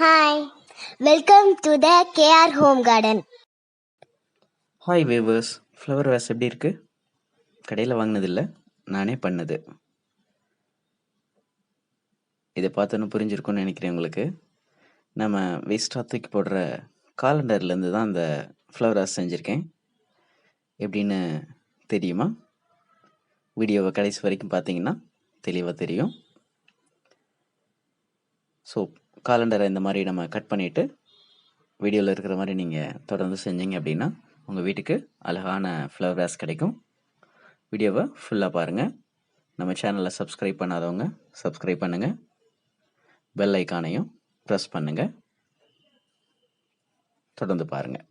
Hi, welcome to the KR Home Garden. Hi வேவர்ஸ், flower ways எப்படி இருக்கு? கடையில் வாங்கினதில்ல, நானே பண்ணது. இதை பார்த்தோன்னு புரிஞ்சிருக்கும்னு நினைக்கிறேன் உங்களுக்கு. நம்ம வேஸ்ட்டாக தூக்கி போடுற காலண்டர்லேருந்து தான் அந்த ஃப்ளவர் வேஸ் செஞ்சுருக்கேன். எப்படின்னு தெரியுமா? வீடியோவை கடைசி வரைக்கும் பார்த்தீங்கன்னா தெளிவாக தெரியும். ஸோ காலண்டரை இந்த மாதிரி நம்ம கட் பண்ணிவிட்டு வீடியோவில் இருக்கிற மாதிரி நீங்கள் தொடர்ந்து செஞ்சீங்க அப்படின்னா உங்கள் வீட்டுக்கு அழகான ஃப்ளவர் வேஸ் கிடைக்கும். வீடியோவை ஃபுல்லாக பாருங்கள். நம்ம சேனலை சப்ஸ்கிரைப் பண்ணாதவங்க சப்ஸ்கிரைப் பண்ணுங்கள். பெல் ஐக்கானையும் ப்ரெஸ் பண்ணுங்கள். தொடர்ந்து பாருங்கள்.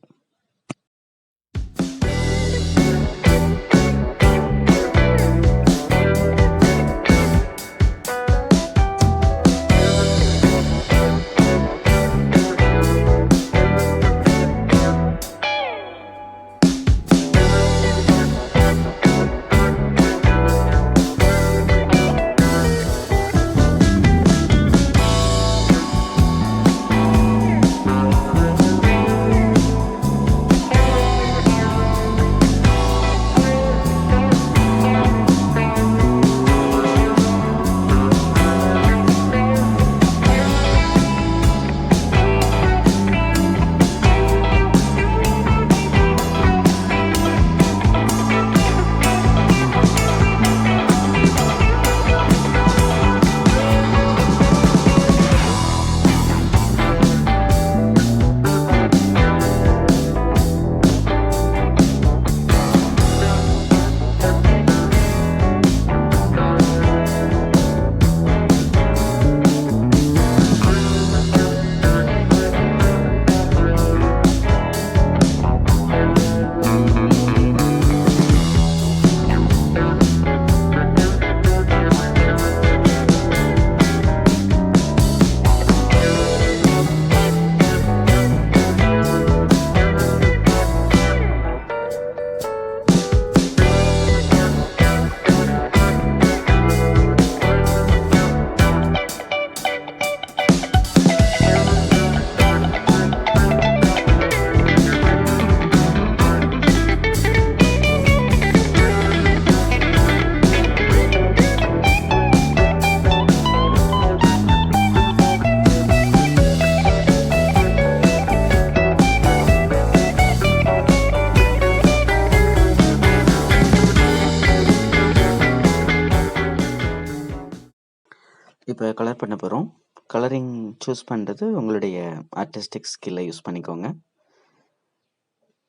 இப்போ கலர் பண்ண போகிறோம். கலரிங் சூஸ் பண்ணுறது உங்களுடைய ஆர்டிஸ்டிக் ஸ்கில்லை யூஸ் பண்ணிக்கோங்க.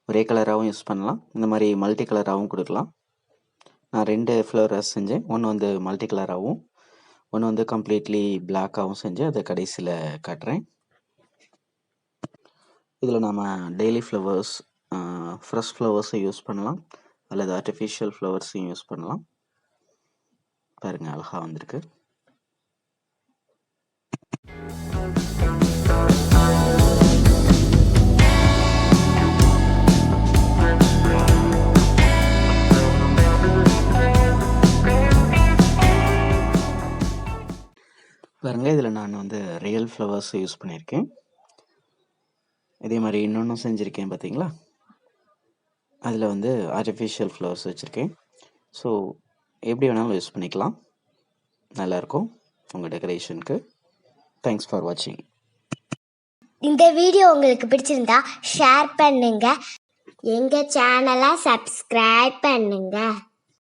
ஒரே கலராகவும் யூஸ் பண்ணலாம், இந்த மாதிரி மல்டி கலராகவும் கொடுக்கலாம். நான் 2 ஃப்ளவர் வேஸ் செஞ்சேன். ஒன்று வந்து மல்டி கலராகவும், ஒன்று வந்து கம்ப்ளீட்லி பிளாக்காகவும் செஞ்சு அதை கடைசியில் காட்டுறேன். இதில் நாம் டெய்லி ஃப்ளவர்ஸ், ஃப்ரெஷ் ஃப்ளவர்ஸும் யூஸ் பண்ணலாம், அல்லது ஆர்டிஃபிஷியல் ஃப்ளவர்ஸையும் யூஸ் பண்ணலாம். பாருங்கள், அழகாக வந்திருக்கு. பாருங்கள், இதில் நான் வந்து ரியல் ஃப்ளவர்ஸ் யூஸ் பண்ணியிருக்கேன். இதே மாதிரி இன்னொன்றும் செஞ்சுருக்கேன் பார்த்தீங்களா. அதில் வந்து ஆர்டிஃபிஷியல் ஃப்ளவர்ஸ் வச்சுருக்கேன். ஸோ எப்படி வேணாலும் யூஸ் பண்ணிக்கலாம், நல்லாயிருக்கும் உங்கள் டெக்கரேஷனுக்கு. தேங்க்ஸ் ஃபார் வாட்சிங். இந்த வீடியோ உங்களுக்கு பிடிச்சிருந்தா ஷேர் பண்ணுங்க, எங்க சேனலை சப்ஸ்கிரைப் பண்ணுங்க.